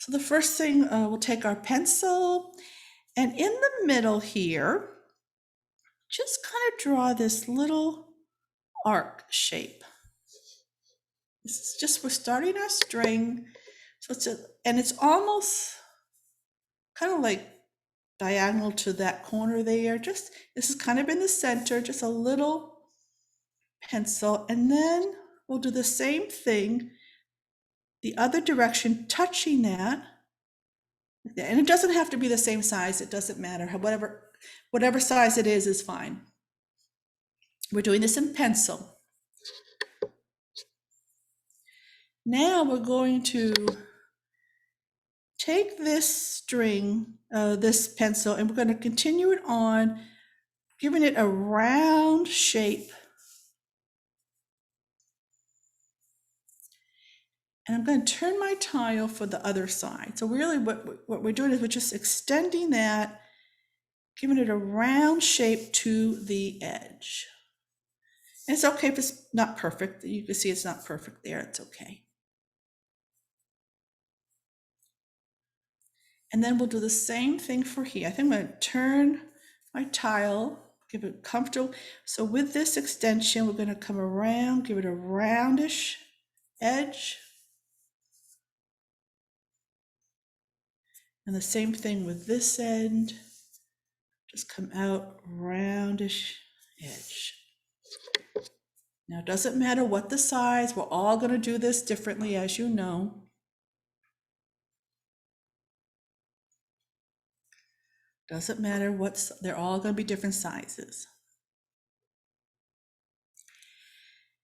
So the first thing, we'll take our pencil, and in the middle here, just kind of draw this little arc shape. This is just, we're starting our string. So and it's almost kind of like diagonal to that corner there. Just, this is kind of in the center, just a little pencil. And then we'll do the same thing, the other direction, touching that. And it doesn't have to be the same size. It doesn't matter. Whatever size it is fine. We're doing this in pencil. Now we're going to take this string, this pencil, and we're going to continue it on, giving it a round shape. And I'm going to turn my tile for the other side. So really what we're doing is we're just extending that, giving it a round shape to the edge. And it's okay if it's not perfect. You can see it's not perfect there. It's okay. And then we'll do the same thing for here. I think I'm going to turn my tile, give it comfortable. So with this extension, we're going to come around, give it a roundish edge. And the same thing with this end. Just come out, roundish edge. Now, it doesn't matter what the size. We're all going to do this differently, as you know. Doesn't matter they're all going to be different sizes.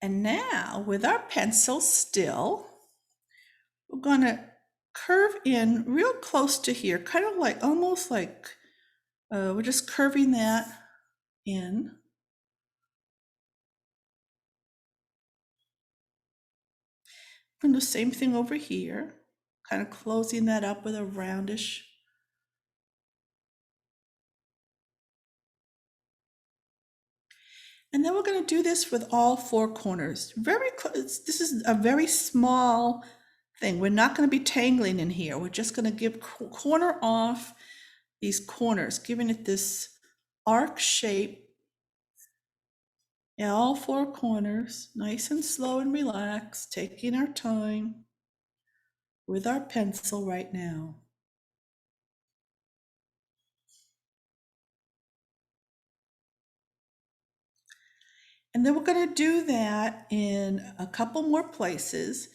And now, with our pencil still, we're going to curve in real close to here, kind of like, almost like, we're just curving that in. And the same thing over here, kind of closing that up with a roundish. And then we're going to do this with all four corners. Very close. This is a very small thing. We're not going to be tangling in here. We're just going to give corner off these corners, giving it this arc shape in all four corners, nice and slow and relaxed, taking our time with our pencil right now. And then we're going to do that in a couple more places.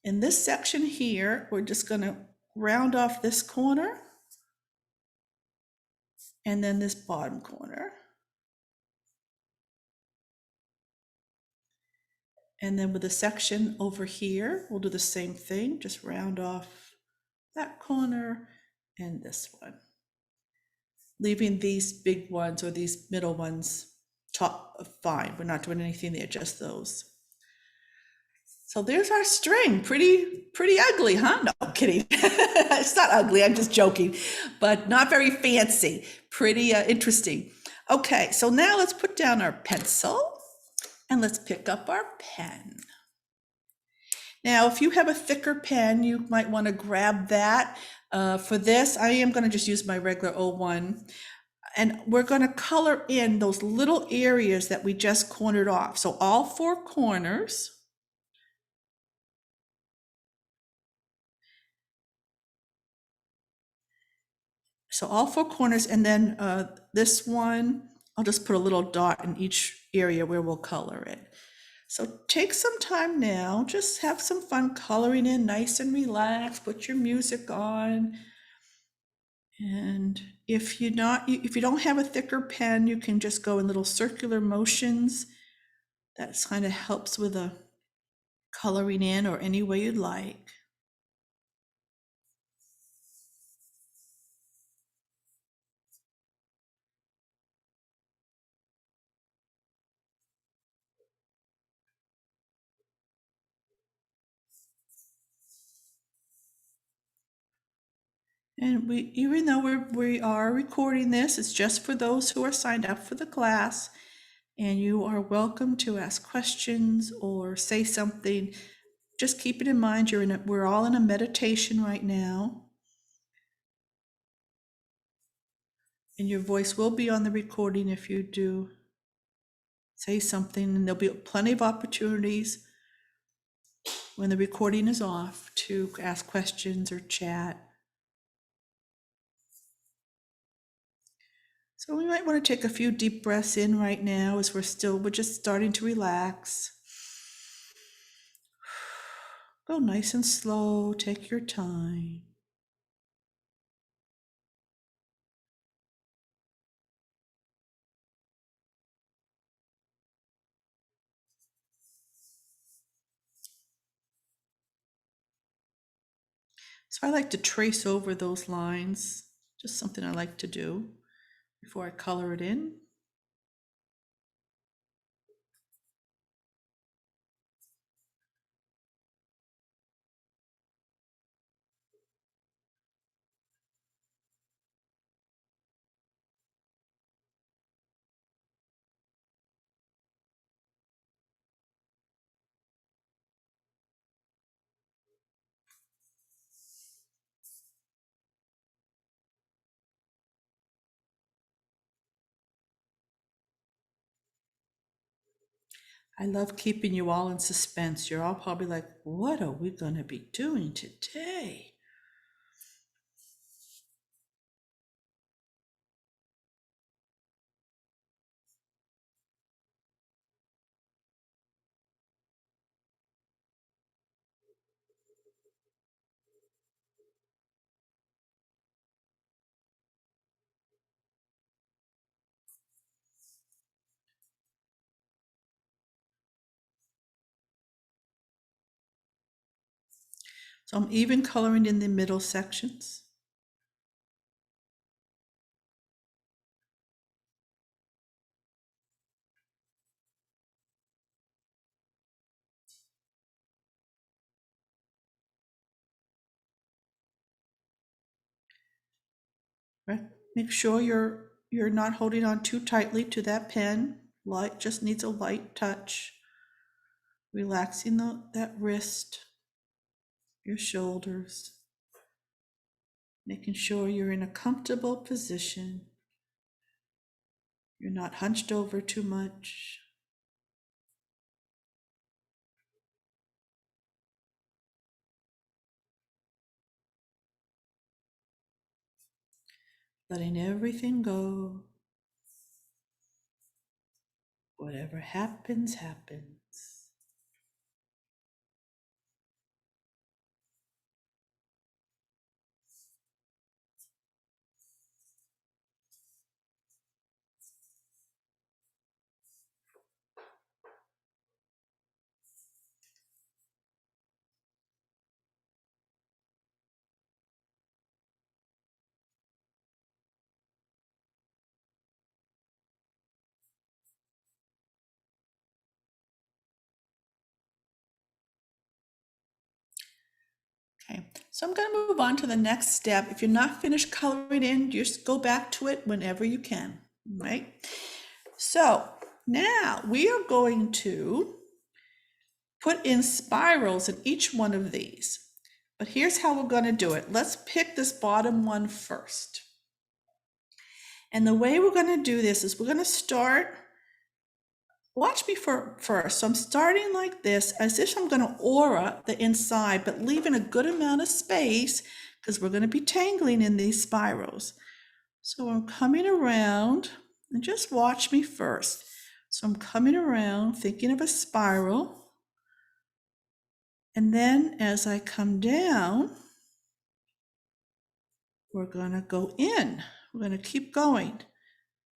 In this section here, we're just going to round off this corner and then this bottom corner. And then with the section over here, we'll do the same thing, just round off that corner and this one, leaving these big ones or these middle ones top fine. We're not doing anything there, just those. So there's our string. Pretty ugly, huh? No, I'm kidding. It's not ugly, I'm just joking, but not very fancy. Pretty interesting. Okay, so now let's put down our pencil and let's pick up our pen. Now, if you have a thicker pen, you might want to grab that. For this, I am going to just use my regular 01. And we're going to color in those little areas that we just cornered off. So all four corners. So all four corners, and then this one, I'll just put a little dot in each area where we'll color it. So take some time now, just have some fun coloring in, nice and relaxed, put your music on. And if you don't have a thicker pen, you can just go in little circular motions. That kind of helps with the coloring in, or any way you'd like. And even though we are recording this, it's just for those who are signed up for the class, and you are welcome to ask questions or say something. just keep it in mind, we're all in a meditation right now. And your voice will be on the recording if you do say something, and there'll be plenty of opportunities when the recording is off to ask questions or chat. So we might want to take a few deep breaths in right now as we're just starting to relax. Go nice and slow, take your time. So I like to trace over those lines, just something I like to do before I color it in. I love keeping you all in suspense. You're all probably like, what are we going to be doing today? So I'm even coloring in the middle sections. Right? Make sure you're not holding on too tightly to that pen. Light just needs a light touch. Relaxing that wrist, your shoulders. Making sure you're in a comfortable position. You're not hunched over too much. Letting everything go. Whatever happens, happens. Okay, so I'm going to move on to the next step. If you're not finished coloring in, just go back to it whenever you can, right? So now we are going to put in spirals in each one of these. But here's how we're going to do it. Let's pick this bottom one first. And the way we're going to do this is we're going to start, watch me first. So I'm starting like this, as if I'm going to aura the inside, but leaving a good amount of space because we're going to be tangling in these spirals. So I'm coming around, and just watch me first. So I'm coming around, thinking of a spiral. And then as I come down, we're going to go in. We're going to keep going,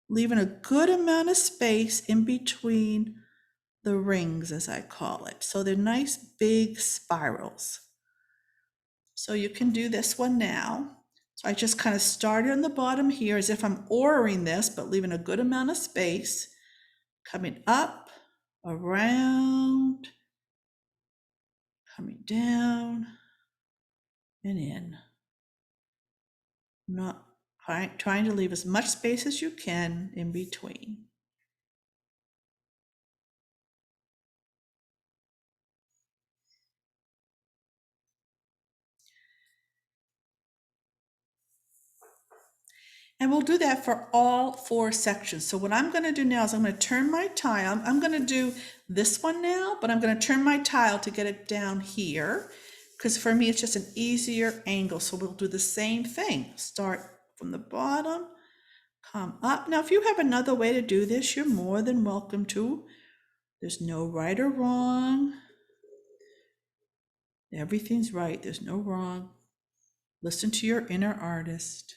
leaving a good amount of space in between the rings, as I call it. So they're nice big spirals. So you can do this one now. So I just kind of started on the bottom here as if I'm oraing this, but leaving a good amount of space, coming up, around, coming down, and in. Not trying to leave as much space as you can in between. And we'll do that for all 4 sections. So what I'm gonna do now is I'm gonna turn my tile. I'm gonna do this one now, but I'm gonna turn my tile to get it down here, because for me, it's just an easier angle. So we'll do the same thing. Start from the bottom, come up. Now, if you have another way to do this, you're more than welcome to. There's no right or wrong. Everything's right. There's no wrong. Listen to your inner artist.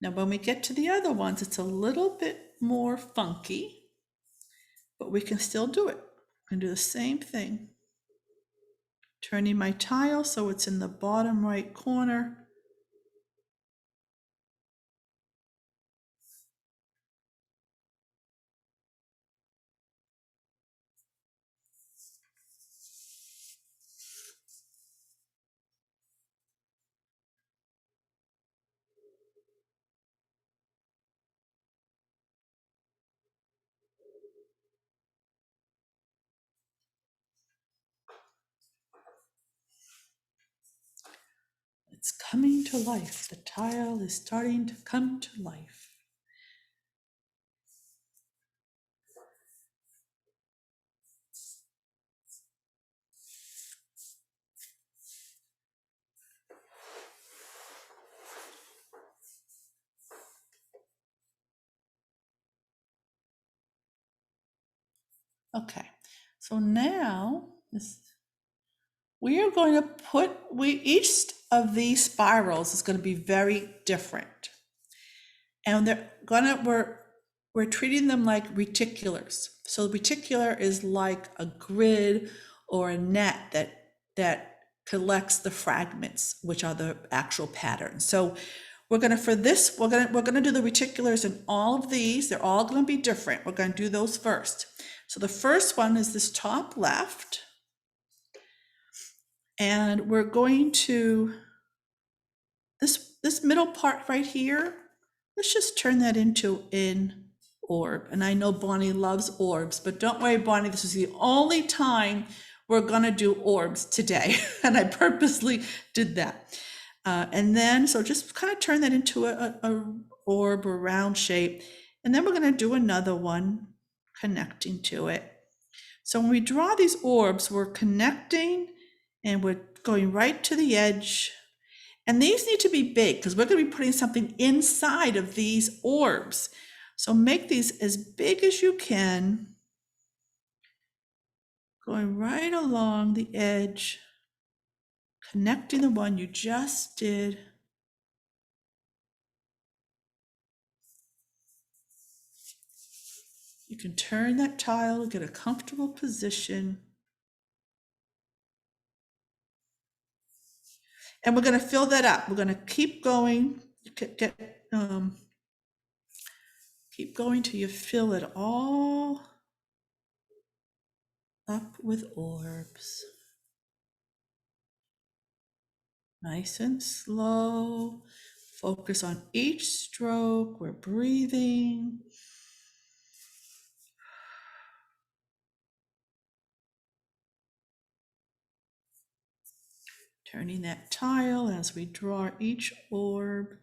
Now, when we get to the other ones, it's a little bit more funky, but we can still do it. We can do the same thing. Turning my tile so it's in the bottom right corner. It's coming to life. The tile is starting to come to life. Okay, so now we are going to put, each of these spirals is going to be very different. And we're treating them like reticulars. So reticular is like a grid or a net that collects the fragments, which are the actual patterns. So we're gonna do the reticulars in all of these. They're all gonna be different. We're gonna do those first. So the first one is this top left. And we're going to, this middle part right here, let's just turn that into an orb. And I know Bonnie loves orbs, but don't worry, Bonnie, this is the only time we're gonna do orbs today. And I purposely did that. And then, so just kind of turn that into a orb or round shape. And then we're gonna do another one connecting to it. So when we draw these orbs, we're connecting and we're going right to the edge. And these need to be big because we're going to be putting something inside of these orbs. So make these as big as you can, going right along the edge, connecting the one you just did. You can turn that tile, get a comfortable position. And we're going to fill that up. We're going to keep going, keep going till you fill it all up with orbs. Nice and slow. Focus on each stroke. We're breathing. Turning that tile as we draw each orb.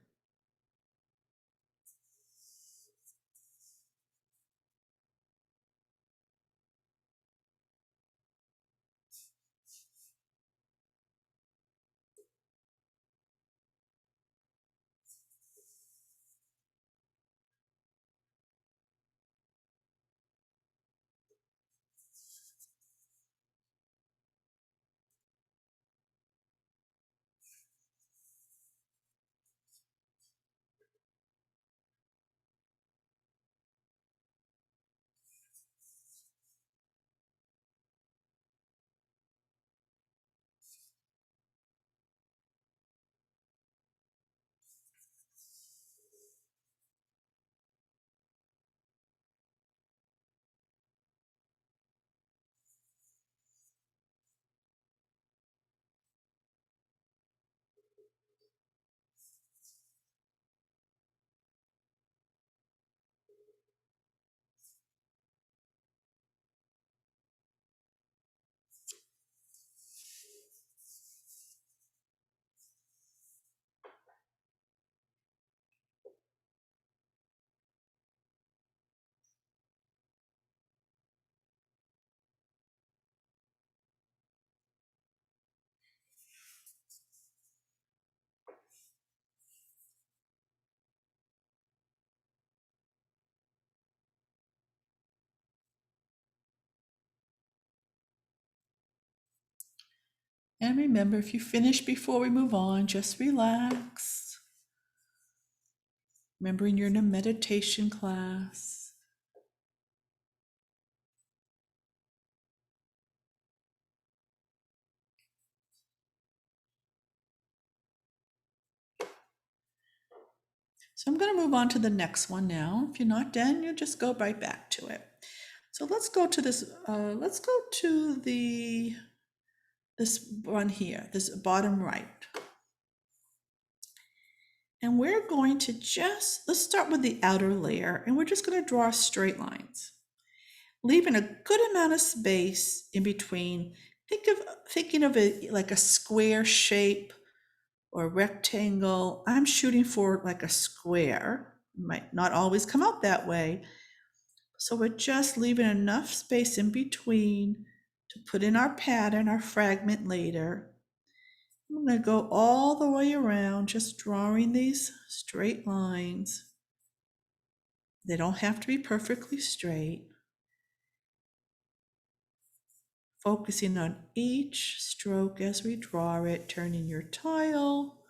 And remember, if you finish before we move on, just relax. Remembering you're in a meditation class. So I'm going to move on to the next one now. If you're not done, you just go right back to it. So let's go to this. Let's go to this one here, this bottom right. And we're going to let's start with the outer layer, and we're just going to draw straight lines, leaving a good amount of space in between. Thinking of it like a square shape or rectangle. I'm shooting for like a square. It might not always come out that way. So we're just leaving enough space in between to put in our pattern, our fragment later. I'm going to go all the way around, just drawing these straight lines. They don't have to be perfectly straight. Focusing on each stroke as we draw it, turning your tile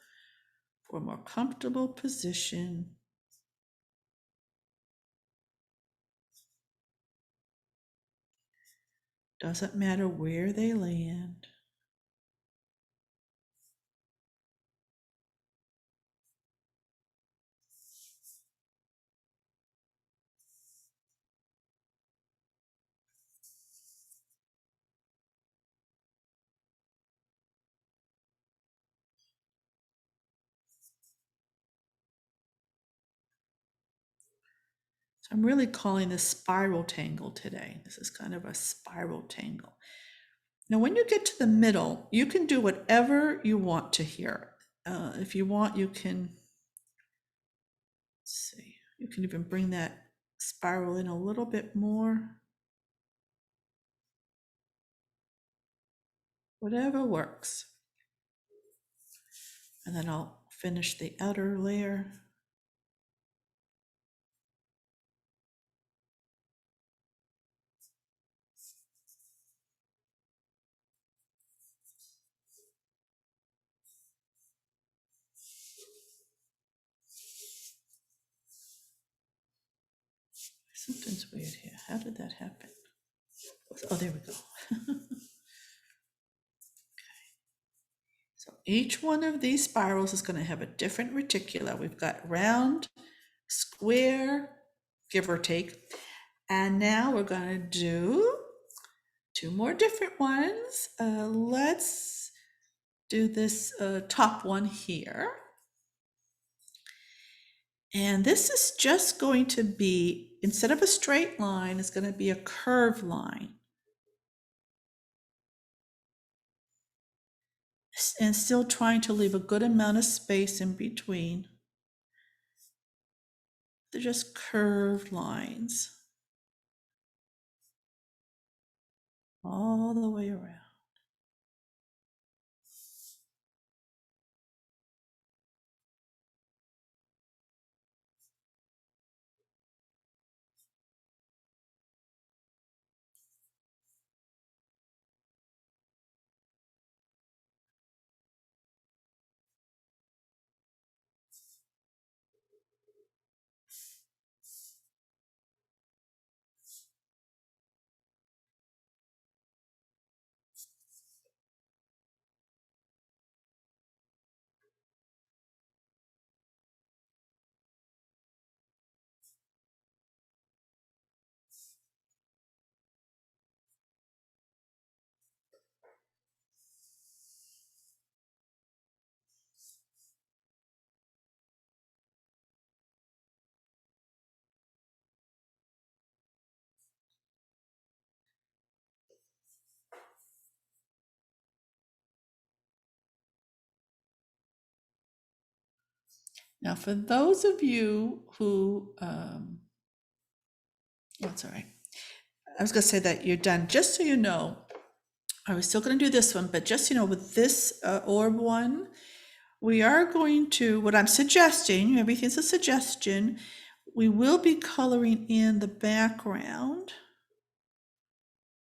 for a more comfortable position. Doesn't matter where they land. So I'm really calling this spiral tangle today. This is kind of a spiral tangle. Now, when you get to the middle, you can do whatever you want to here. If you want, you can, let's see, you can even bring that spiral in a little bit more. Whatever works. And then I'll finish the outer layer. Something's weird here. How did that happen? Oh, there we go. So each one of these spirals is going to have a different reticula. We've got round, square, give or take. And now we're going to do two more different ones. Let's do this top one here. And this is just going to be, instead of a straight line, it's going to be a curved line. And still trying to leave a good amount of space in between. They're just curved lines all the way around. Now, for those of you who, that's all right. I was going to say that you're done. Just so you know, I was still going to do this one, but just so you know, with this orb one, we are going to, what I'm suggesting, everything's a suggestion, we will be coloring in the background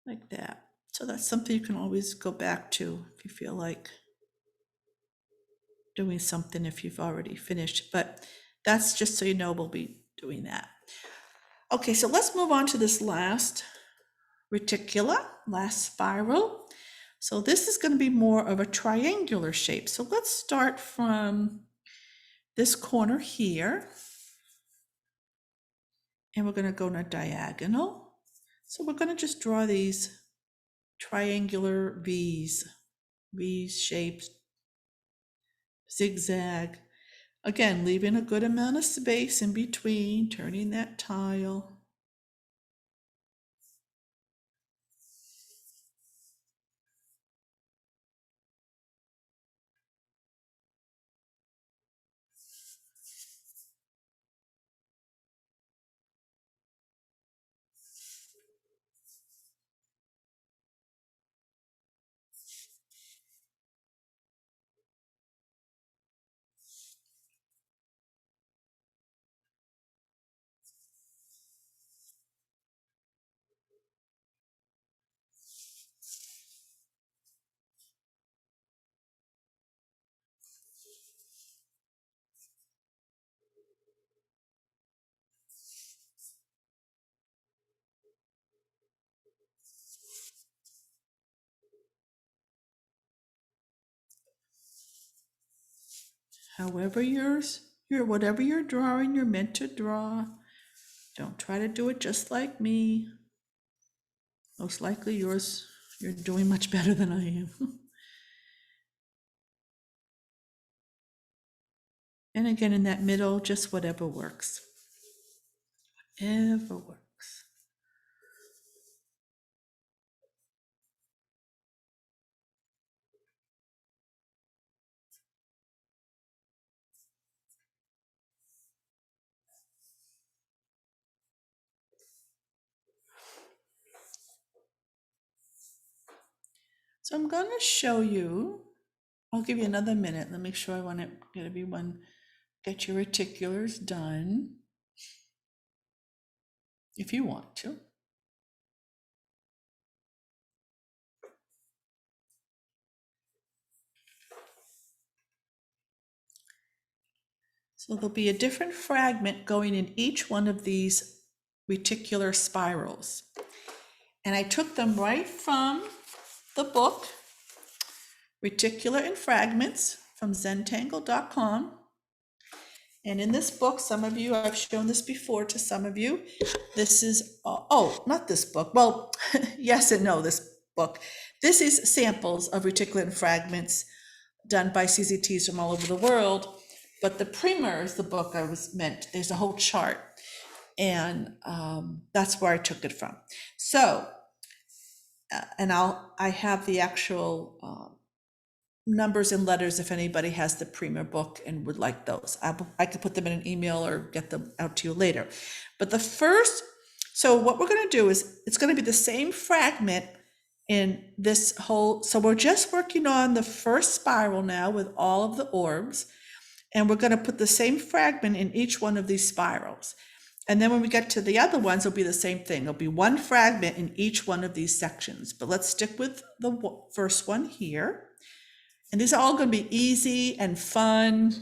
like that. So that's something you can always go back to if you feel like doing something if you've already finished. But that's just so you know we'll be doing that. Okay, so let's move on to this last reticula, last spiral. So this is going to be more of a triangular shape. So let's start from this corner here. And we're going to go in a diagonal. So we're going to just draw these triangular V's, V shapes, zigzag. Again, leaving a good amount of space in between, turning that tile. However whatever you're drawing, you're meant to draw. Don't try to do it just like me. Most likely you're doing much better than I am. And again, in that middle, just whatever works. Whatever works. So I'm going to show you, I'll give you another minute. Let me make sure I want to get everyone, get your reticulars done, if you want to. So there'll be a different fragment going in each one of these reticular spirals. And I took them right from the book, Reticular and Fragments, from zentangle.com. And in this book, some of you, I've shown this before to some of you. This is, not this book. Well, yes and no, this book. This is samples of reticular and fragments done by CZTs from all over the world. But the primer is the book I was meant. There's a whole chart. And that's where I took it from. So, and I have the actual numbers and letters if anybody has the primer book and would like those. I could put them in an email or get them out to you later. But the first, so what we're going to do is it's going to be the same fragment in this whole, so we're just working on the first spiral now with all of the orbs, and we're going to put the same fragment in each one of these spirals. And then when we get to the other ones, it'll be the same thing. There'll be one fragment in each one of these sections. But let's stick with the first one here. And these are all going to be easy and fun,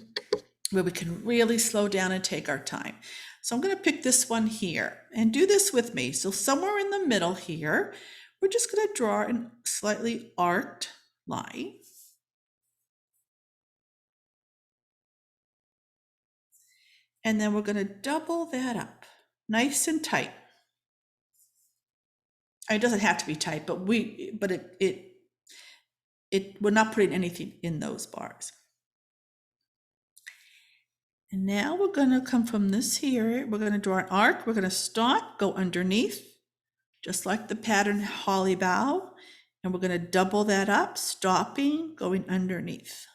where we can really slow down and take our time. So I'm going to pick this one here and do this with me. So somewhere in the middle here, we're just going to draw a slightly arced line. And then we're going to double that up, nice and tight. It doesn't have to be tight, but we're not putting anything in those bars. And now we're going to come from this here. We're going to draw an arc. We're going to stop, go underneath, just like the pattern Hollibaugh. And we're going to double that up, stopping, going underneath.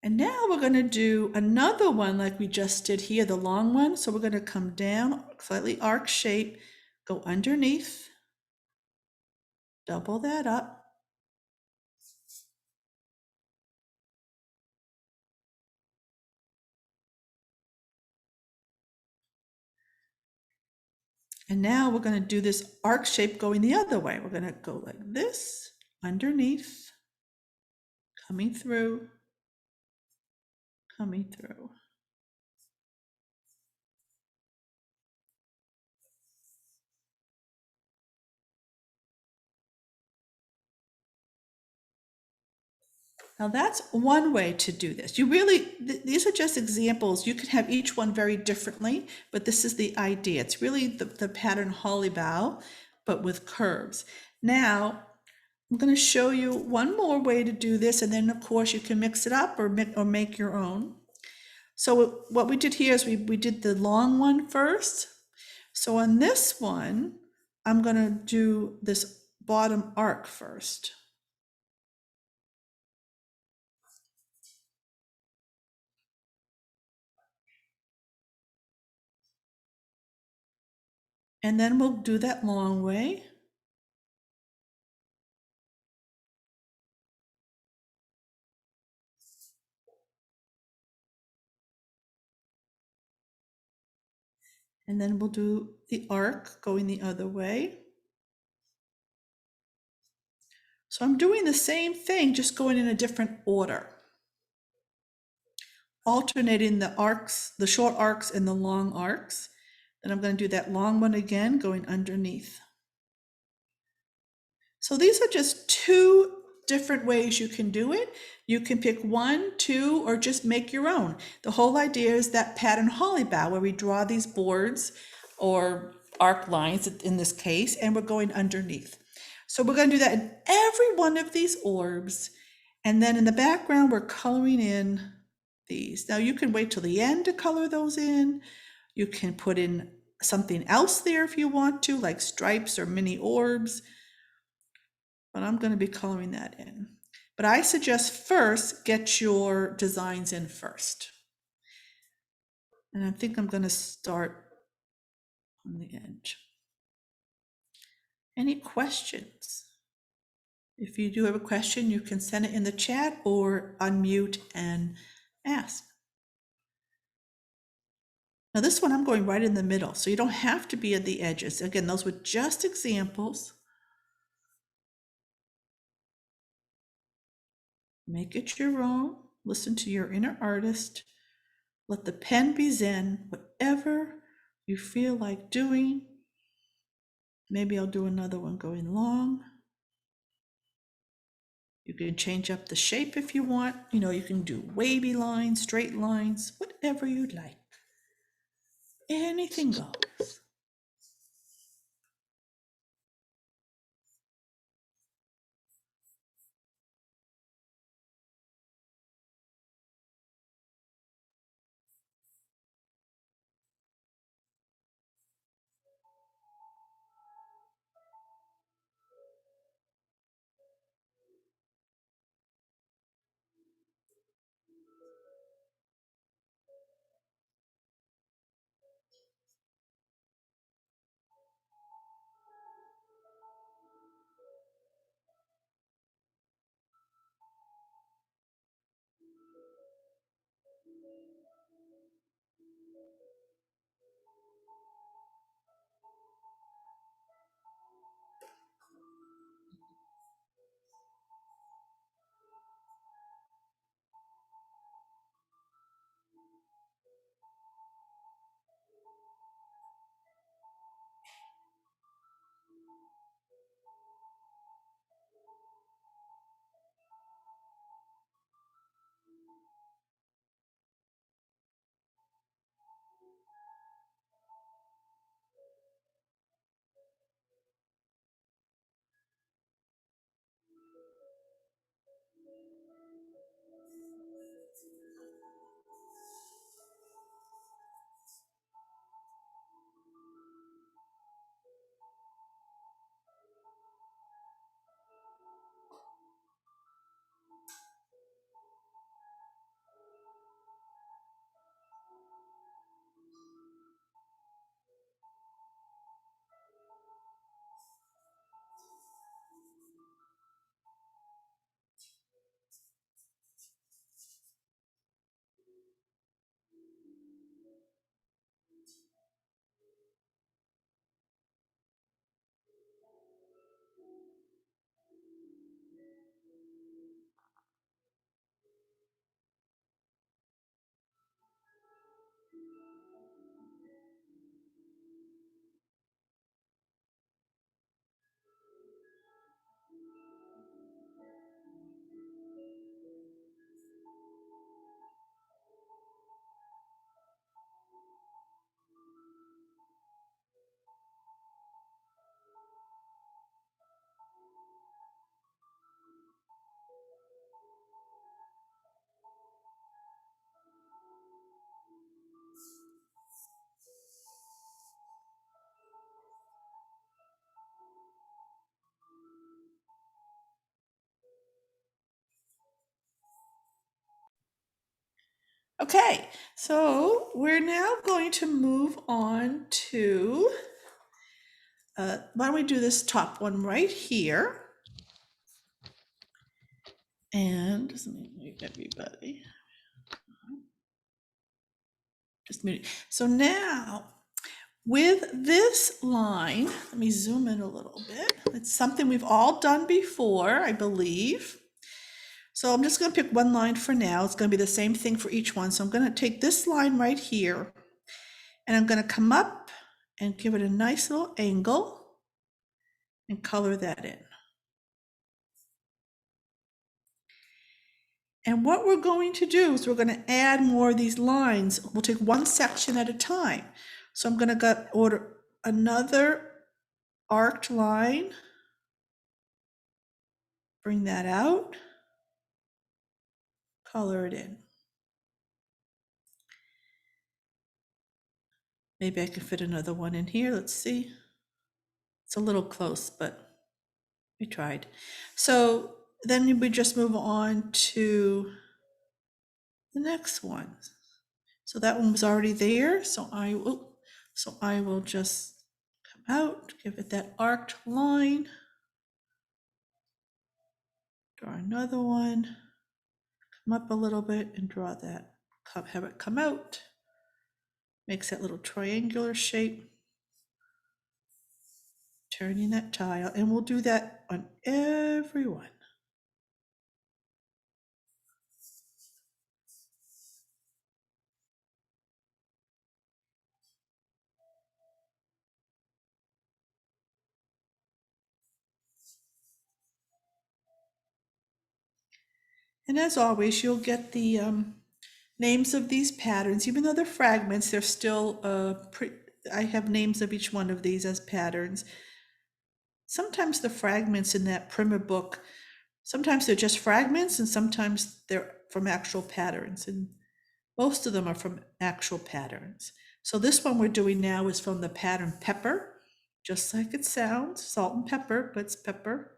And now we're going to do another one like we just did here, the long one. So we're going to come down, slightly arc shape, go underneath, double that up. And now we're going to do this arc shape going the other way. We're going to go like this, underneath, coming through, coming through. Now that's one way to do this. You really, these are just examples. You can have each one very differently, but this is the idea. It's really the pattern Hollibaugh, but with curves. Now, I'm going to show you one more way to do this, and then of course you can mix it up or make your own. So what we did here is we did the long one first. So on this one, I'm going to do this bottom arc first. And then we'll do that long way. And then we'll do the arc going the other way. So I'm doing the same thing, just going in a different order. Alternating the arcs, the short arcs and the long arcs. Then I'm going to do that long one again, going underneath. So these are just two different ways you can do it. You can pick one, two, or just make your own. The whole idea is that pattern Hollibaugh, where we draw these boards or arc lines in this case, and we're going underneath. So we're going to do that in every one of these orbs. And then in the background, we're coloring in these. Now you can wait till the end to color those in. You can put in something else there if you want to, like stripes or mini orbs. But I'm going to be coloring that in. But I suggest first get your designs in first. And I think I'm going to start on the edge. Any questions? If you do have a question, you can send it in the chat or unmute and ask. Now this one I'm going right in the middle, so you don't have to be at the edges. Again, those were just examples. Make it your own. Listen to your inner artist. Let the pen be zen, whatever you feel like doing. Maybe I'll do another one going long. You can change up the shape if you want. You know, you can do wavy lines, straight lines, whatever you'd like. Anything goes. Okay, so we're now going to move on to, why don't we do this top one right here? And just let me mute everybody. Just mute. So now with this line, let me zoom in a little bit. It's something we've all done before, I believe. So I'm just going to pick one line for now. It's going to be the same thing for each one. So I'm going to take this line right here and I'm going to come up and give it a nice little angle and color that in. And what we're going to do is we're going to add more of these lines. We'll take one section at a time. So I'm going to order another arced line, bring that out, color it in. Maybe I can fit another one in here. Let's see. It's a little close, but we tried. So then we just move on to the next one. So that one was already there. So I will just come out, give it that arced line, draw another one, come up a little bit and draw that, have it come out, makes that little triangular shape, turning that tile, and we'll do that on every one. And as always, you'll get the names of these patterns. Even though they're fragments, they're still, I have names of each one of these as patterns. Sometimes the fragments in that primer book, sometimes they're just fragments and sometimes they're from actual patterns. And most of them are from actual patterns. So this one we're doing now is from the pattern Pepper, just like it sounds, salt and pepper, but it's pepper.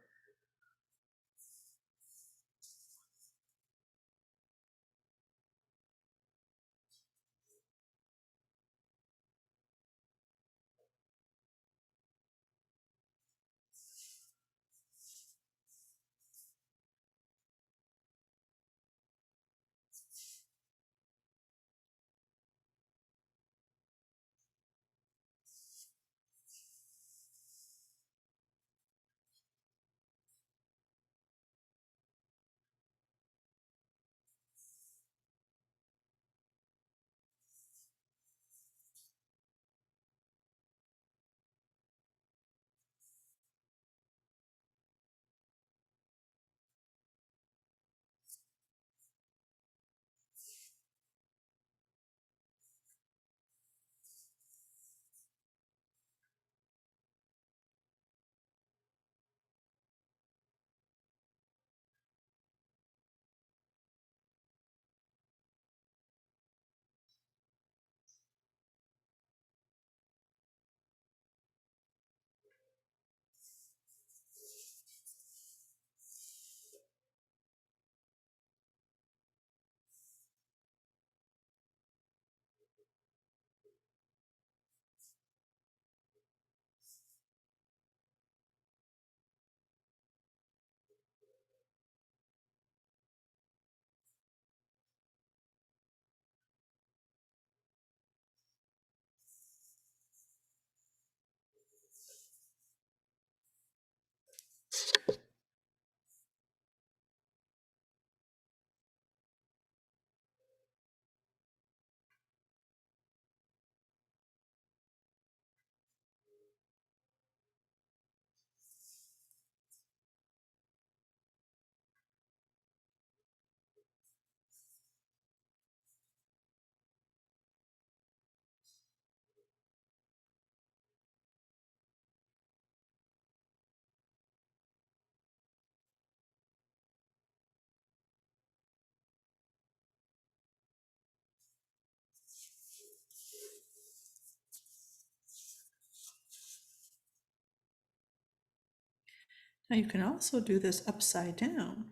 Now you can also do this upside down.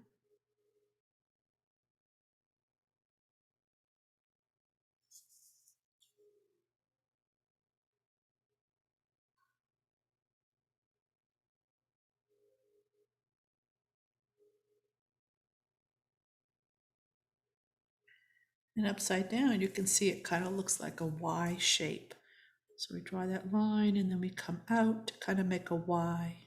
And upside down, you can see it kind of looks like a Y shape. So we draw that line and then we come out to kind of make a Y.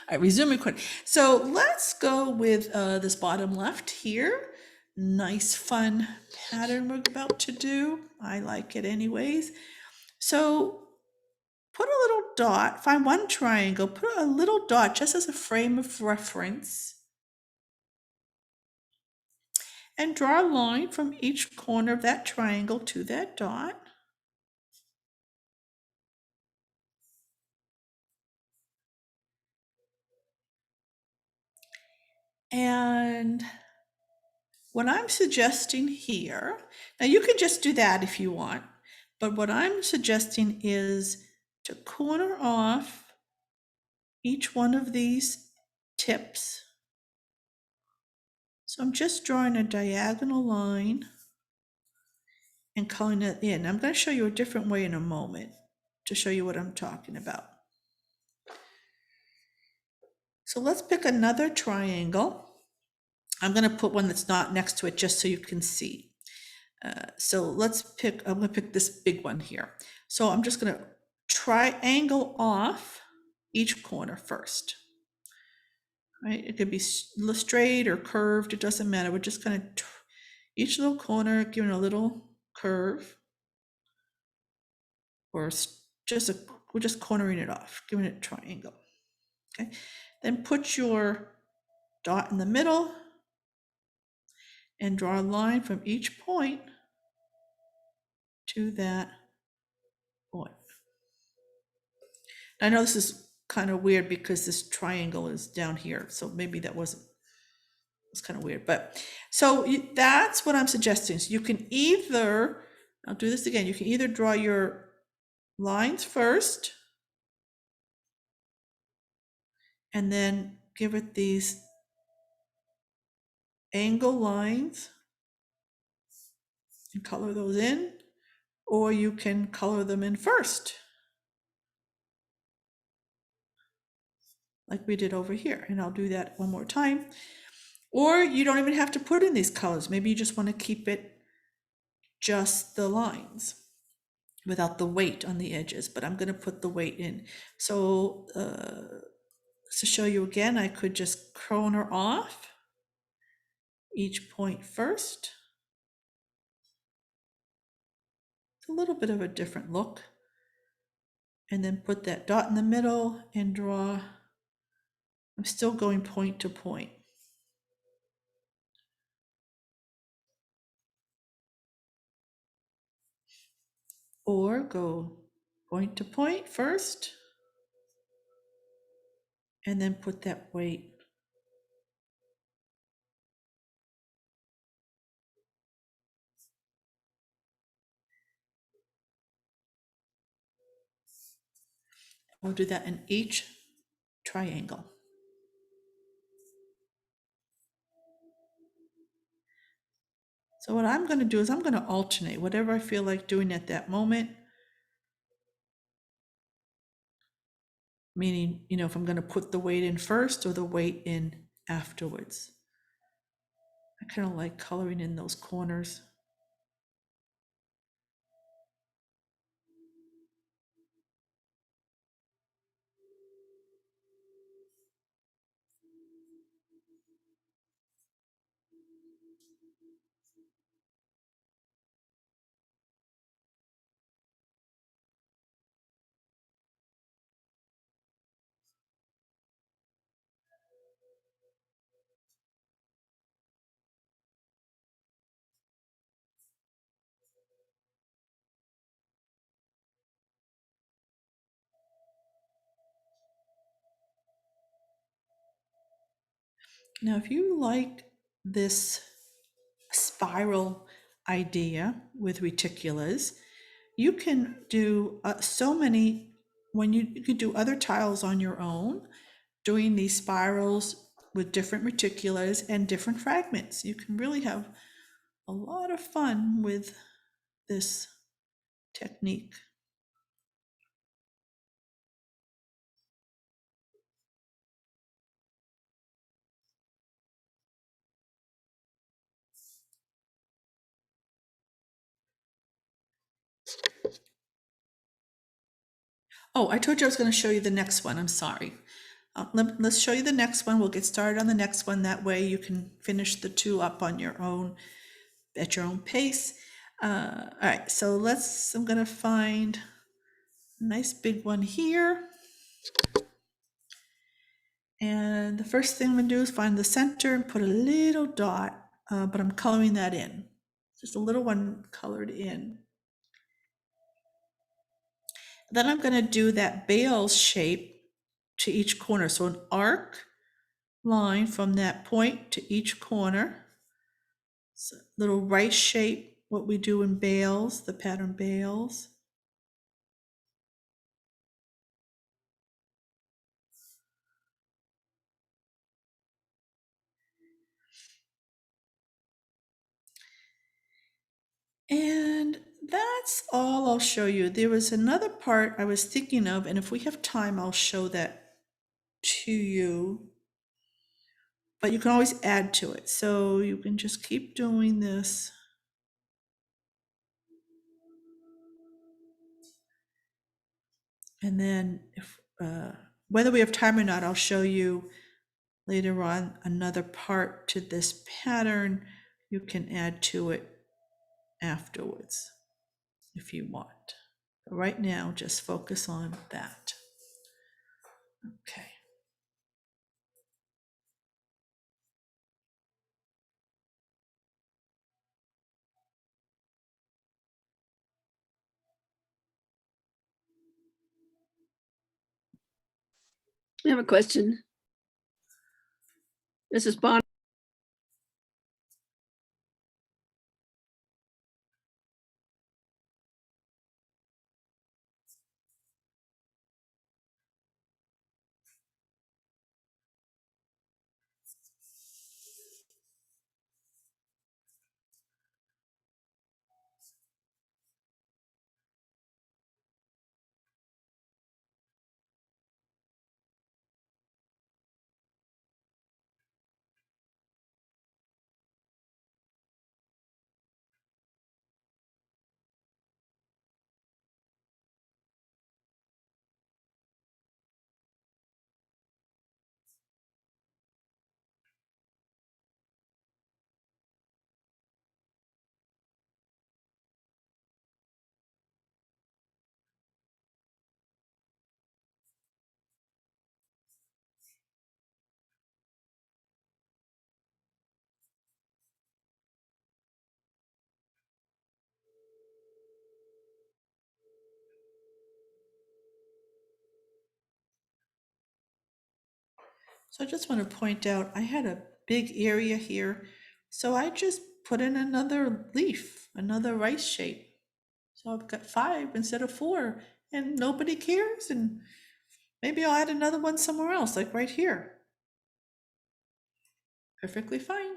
All right, resume recording. So let's go with this bottom left here. Nice fun pattern we're about to do. I like it anyways. So put a little dot, find one triangle, put a little dot just as a frame of reference, and draw a line from each corner of that triangle to that dot. And what I'm suggesting here, now you can just do that if you want, but what I'm suggesting is to corner off each one of these tips. So I'm just drawing a diagonal line and coloring it in. I'm going to show you a different way in a moment to show you what I'm talking about. So let's pick another triangle. I'm going to put one that's not next to it just so you can see. So I'm going to pick this big one here. So I'm just going to triangle off each corner first. Right? It could be straight or curved, it doesn't matter. We're just going to each little corner giving a little curve, or we're just cornering it off, giving it a triangle. Okay, then put your dot in the middle and draw a line from each point to that point. I know this is kind of weird because this triangle is down here, so maybe it's kind of weird, but so that's what I'm suggesting. So you can either, I'll do this again, you can either draw your lines first and then give it these angle lines and color those in, or you can color them in first, like we did over here. And I'll do that one more time. Or you don't even have to put in these colors. Maybe you just want to keep it just the lines without the weight on the edges, but I'm going to put the weight in. So to show you again, I could just corner off each point first. It's a little bit of a different look. And then put that dot in the middle and draw. I'm still going point to point. Or go point to point first, and then put that weight. We'll do that in each triangle. So what I'm going to do is I'm going to alternate whatever I feel like doing at that moment. Meaning, if I'm going to put the weight in first or the weight in afterwards. I kind of like coloring in those corners. Now, if you like this spiral idea with reticulars, you can do so many when you can do other tiles on your own, doing these spirals with different reticulars and different fragments. You can really have a lot of fun with this technique. Oh, I told you I was going to show you the next one. I'm sorry. Let's show you the next one. We'll get started on the next one. That way you can finish the two up on your own, at your own pace. All right, so I'm going to find a nice big one here. And the first thing I'm going to do is find the center and put a little dot, but I'm coloring that in. Just a little one colored in. Then I'm going to do that Bales shape to each corner. So an arc line from that point to each corner. So little rice shape, what we do in Bales, the pattern Bales. And that's all I'll show you. There was another part I was thinking of, and if we have time, I'll show that to you. But you can always add to it. So you can just keep doing this. And then if whether we have time or not, I'll show you later on another part to this pattern. You can add to it afterwards if you want. But right now, just focus on that. Okay. I have a question. This is Bonnie. So I just want to point out, I had a big area here. So I just put in another leaf, another rice shape. So I've got 5 instead of 4, and nobody cares. And maybe I'll add another one somewhere else, like right here. Perfectly fine.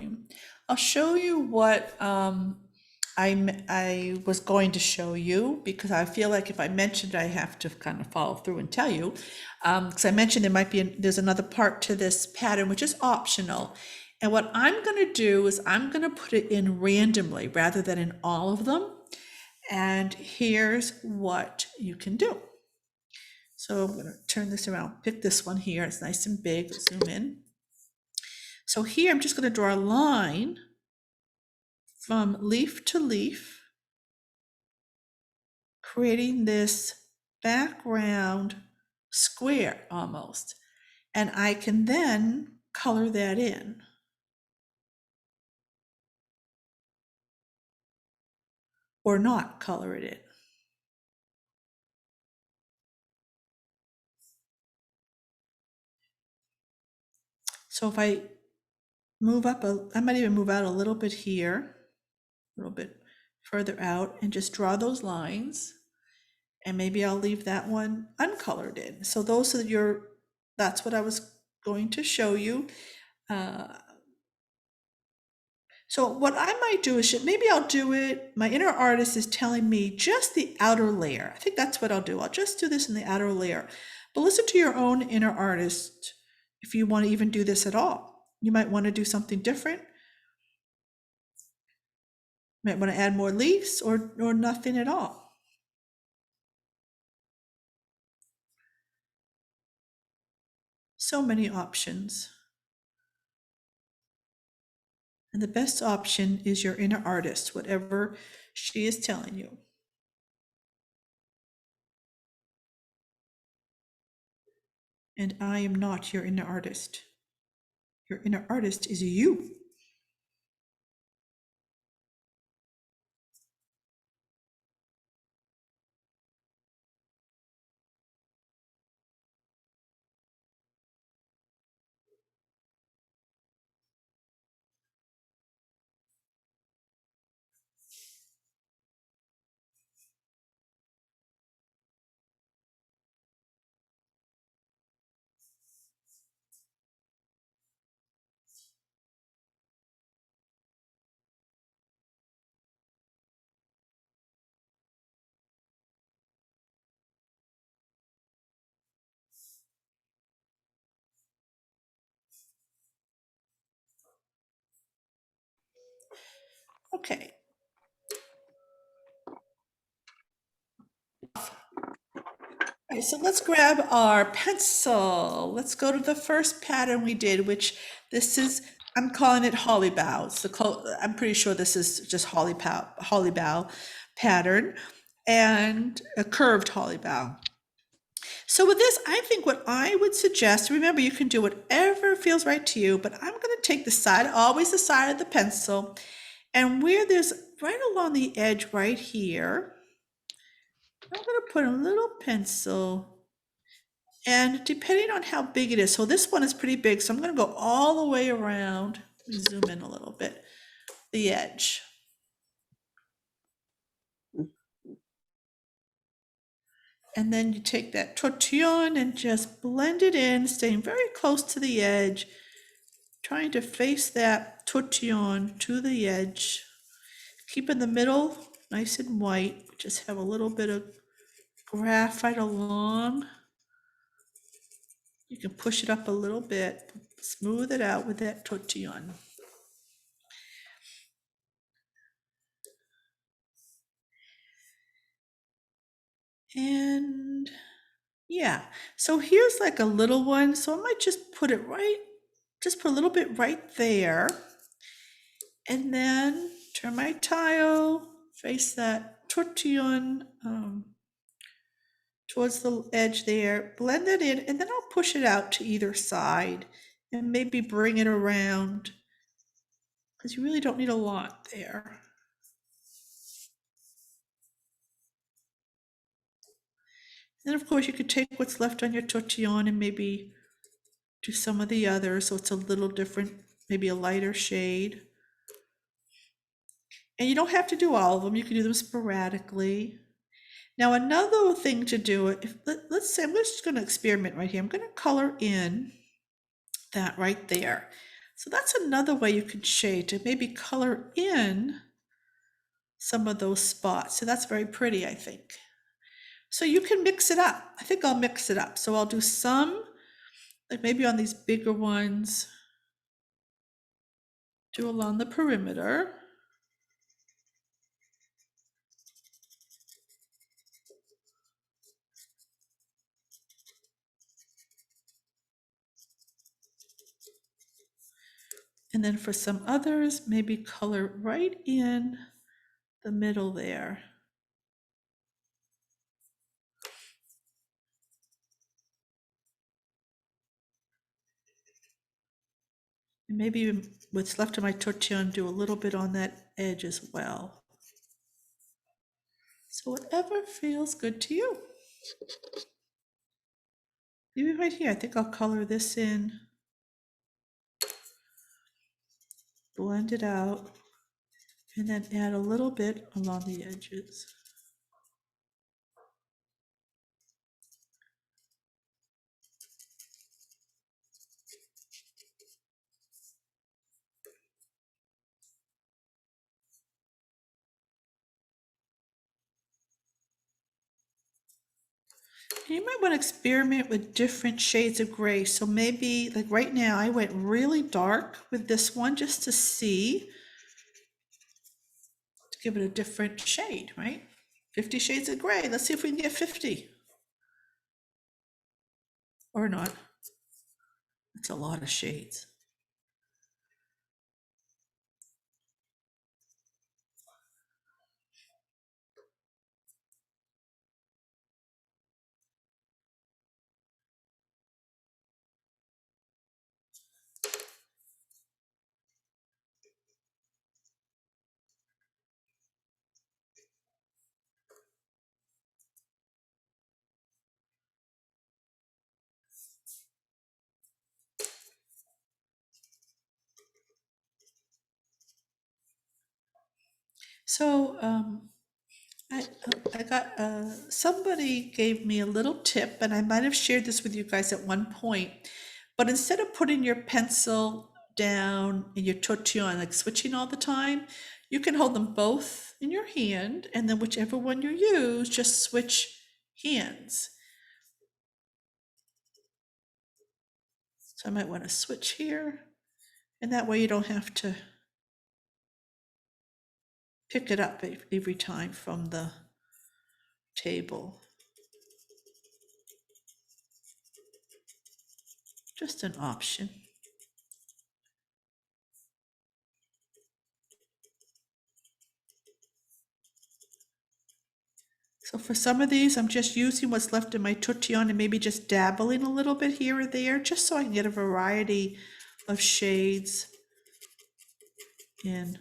time. I'll show you what I was going to show you, because I feel like if I mentioned, I have to kind of follow through and tell you. Because I mentioned there's another part to this pattern, which is optional. And what I'm going to do is I'm going to put it in randomly rather than in all of them. And here's what you can do. So I'm going to turn this around, pick this one here. It's nice and big. Zoom in. So here I'm just going to draw a line from leaf to leaf, creating this background square almost. And I can then color that in. Or not color it in. So if I move up, I might even move out a little bit here, a little bit further out, and just draw those lines. And maybe I'll leave that one uncolored in. So those are that's what I was going to show you. So what I might do is maybe I'll do it. My inner artist is telling me just the outer layer. I think that's what I'll do. I'll just do this in the outer layer. But listen to your own inner artist if you want to even do this at all. You might want to do something different. You might want to add more leaves or nothing at all. So many options. And the best option is your inner artist, whatever she is telling you. And I am not your inner artist. Your inner artist is you. Okay. All right, so let's grab our pencil. Let's go to the first pattern we did, which this is, I'm calling it Hollibaugh. I'm pretty sure this is just Hollibaugh pattern, and a curved Hollibaugh. So with this, I think what I would suggest, remember you can do whatever feels right to you, but I'm going to take the side, always the side of the pencil, and where there's right along the edge right here, I'm going to put a little pencil. And depending on how big it is, so this one is pretty big, so I'm going to go all the way around. Let me zoom in a little bit, the edge. And then you take that tortillon and just blend it in, staying very close to the edge, trying to face that tortillon to the edge. Keep in the middle nice and white, just have a little bit of graphite along. You can push it up a little bit, smooth it out with that tortillon. And yeah, so here's like a little one. So I might just put it just put a little bit right there. And then turn my tile, face that tortillon towards the edge there, blend it in, and then I'll push it out to either side and maybe bring it around, because you really don't need a lot there. Then of course you could take what's left on your tortillon and maybe do some of the others so it's a little different, maybe a lighter shade. And you don't have to do all of them, you can do them sporadically. Now another thing to do, let's say I'm just going to experiment right here. I'm going to color in that right there. So that's another way you can shade, to maybe color in some of those spots. So that's very pretty, I think. So you can mix it up. I think I'll mix it up. So I'll do some, like maybe on these bigger ones, do along the perimeter. And then for some others, maybe color right in the middle there. And maybe what's left of my tortillon, do a little bit on that edge as well. So whatever feels good to you. Maybe right here, I think I'll color this in, blend it out, and then add a little bit along the edges. You might want to experiment with different shades of gray. So maybe like right now I went really dark with this one just to see, to give it a different shade, right? 50 shades of gray. Let's see if we can get 50 or not. That's a lot of shades. So I got somebody gave me a little tip, and I might have shared this with you guys at one point. But instead of putting your pencil down in your tortillon, like switching all the time, you can hold them both in your hand, and then whichever one you use, just switch hands. So I might want to switch here, and that way you don't have to pick it up every time from the table. Just an option. So for some of these, I'm just using what's left in my tortillon and maybe just dabbling a little bit here or there, just so I can get a variety of shades in.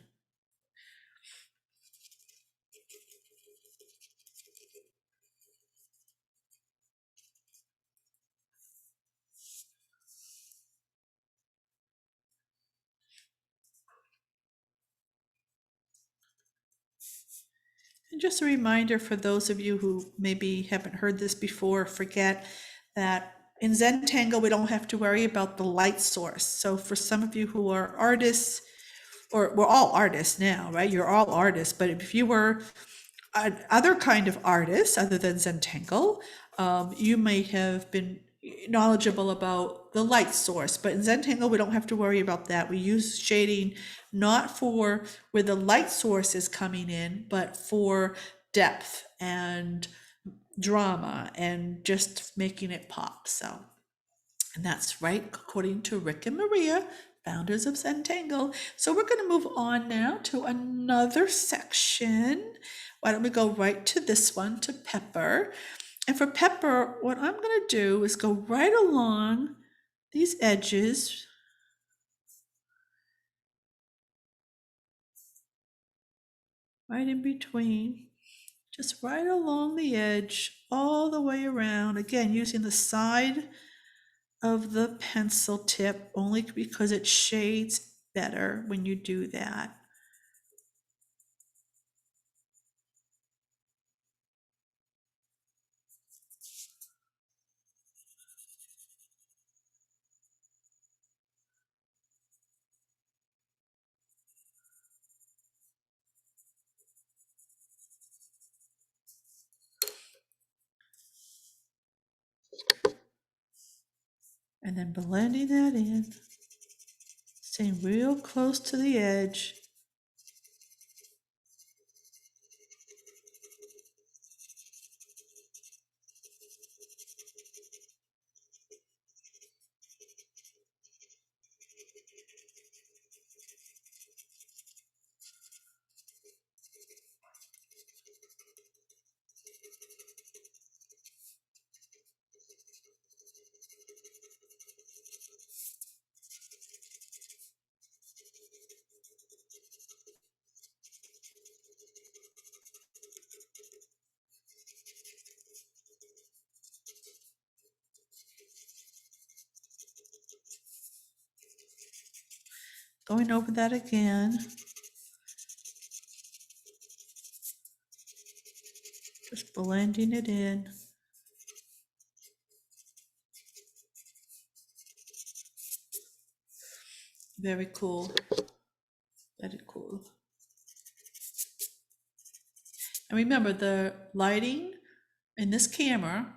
And just a reminder for those of you who maybe haven't heard this before, forget that in Zentangle, we don't have to worry about the light source. So for some of you who are artists, or we're all artists now, right? You're all artists, but if you were other kind of artist other than Zentangle, you may have been knowledgeable about the light source, but in Zentangle we don't have to worry about that. We use shading not for where the light source is coming in, but for depth and drama and just making it pop. So, and that's right according to Rick and Maria, founders of Zentangle. So we're going to move on now to another section. Why don't we go right to this one, to pepper? And for pepper, what I'm going to do is go right along these edges. Right in between, just right along the edge, all the way around. Again, using the side of the pencil tip only because it shades better when you do that. And then blending that in, staying real close to the edge. Going over that again. Just blending it in. Very cool. Very cool. And remember, the lighting in this camera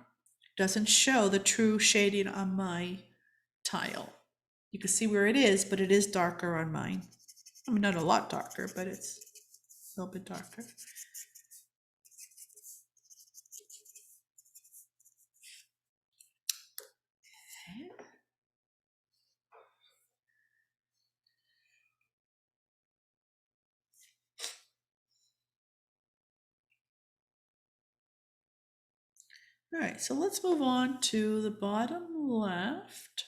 doesn't show the true shading on my tile. You can see where it is, but it is darker on mine. I mean, not a lot darker, but it's a little bit darker. All right, so let's move on to the bottom left.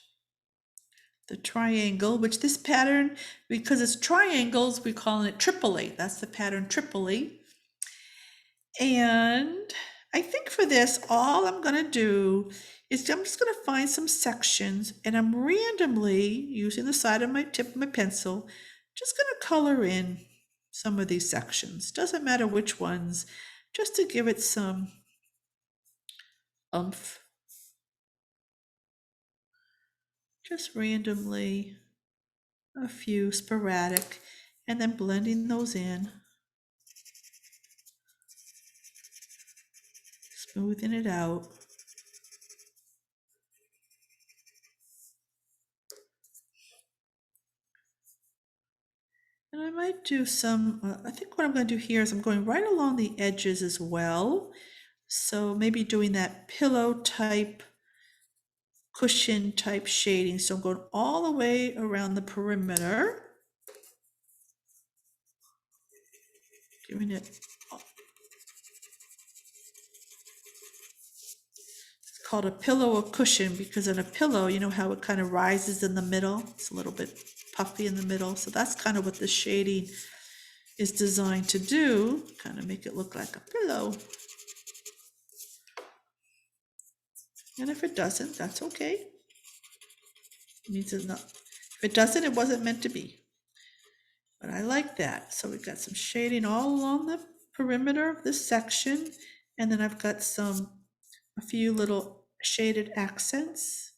The triangle, which this pattern, because it's triangles, we're calling it Tripoli. That's the pattern Tripoli. And I think for this, all I'm gonna do is I'm just gonna find some sections and I'm randomly, using the side of my tip of my pencil, just gonna color in some of these sections. Doesn't matter which ones, just to give it some oomph. Just randomly, a few sporadic, and then blending those in. Smoothing it out. And I might do some, I think what I'm going to do here is I'm going right along the edges as well. So maybe doing that pillow type, cushion type shading. So I'm going all the way around the perimeter. Giving it, it's called a pillow or cushion because in a pillow, you know how it kind of rises in the middle? It's a little bit puffy in the middle. So that's kind of what the shading is designed to do, kind of make it look like a pillow. And if it doesn't, that's okay. It means it's not, if it doesn't, it wasn't meant to be. But I like that. So we've got some shading all along the perimeter of this section. And then I've got a few little shaded accents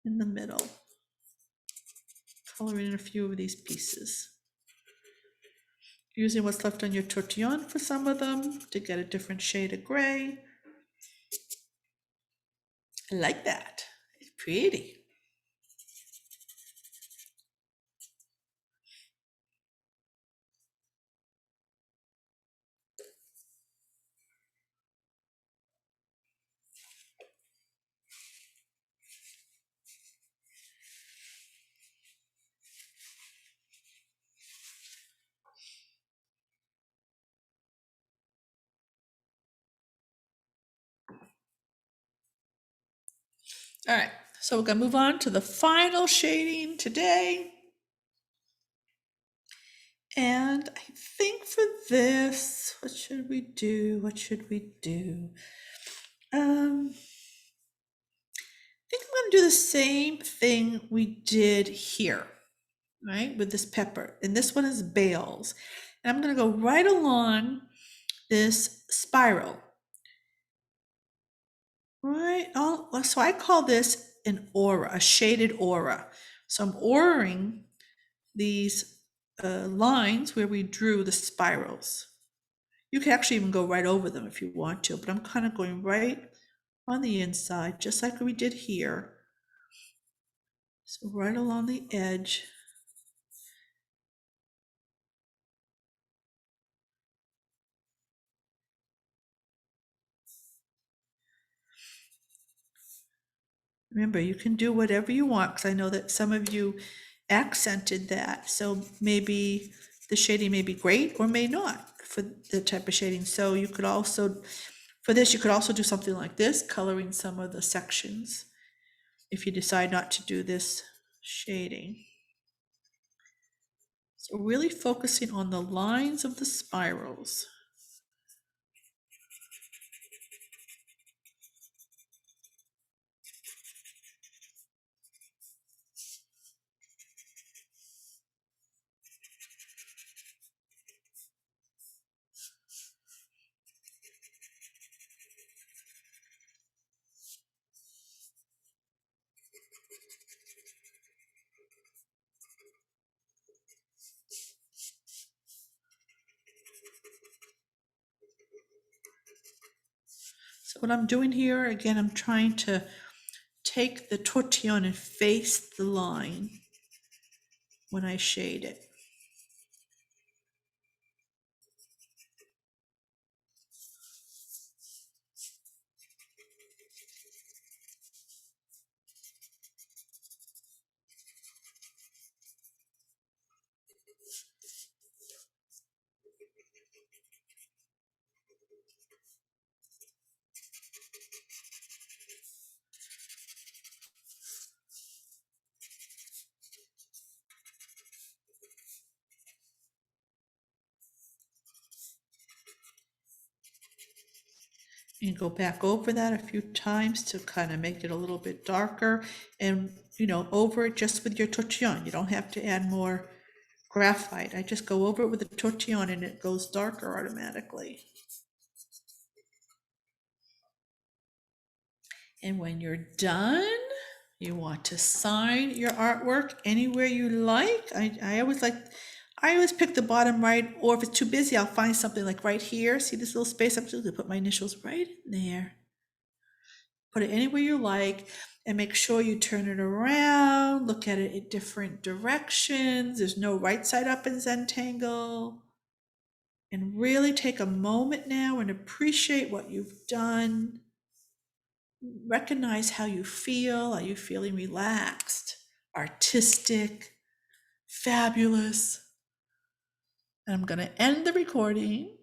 in the middle. Coloring in a few of these pieces. Using what's left on your tortillon for some of them to get a different shade of gray. I like that. It's pretty. All right, so we're gonna move on to the final shading today. And I think for this, what should we do? What should we do? I think I'm gonna do the same thing we did here, right? With this pepper. And this one is Bales. And I'm gonna go right along this spiral. Right, so I call this an aura, a shaded aura. So I'm auraing these lines where we drew the spirals. You can actually even go right over them if you want to, but I'm kind of going right on the inside, just like we did here. So right along the edge. Remember, you can do whatever you want, because I know that some of you accented that. So maybe the shading may be great or may not for the type of shading. So you could also, for this, you could also do something like this, coloring some of the sections if you decide not to do this shading. So really focusing on the lines of the spirals. So what I'm doing here, again, I'm trying to take the tortillon and face the line when I shade it. And go back over that a few times to kind of make it a little bit darker, and over it just with your tortillon. You don't have to add more graphite. I just go over it with the tortillon and it goes darker automatically. And when you're done, you want to sign your artwork anywhere you like. I always pick the bottom right, or if it's too busy, I'll find something like right here. See this little space? I'm just gonna put my initials right in there. Put it anywhere you like, and make sure you turn it around, look at it in different directions. There's no right side up in Zentangle. And really take a moment now and appreciate what you've done. Recognize how you feel. Are you feeling relaxed, artistic, fabulous? And I'm going to end the recording.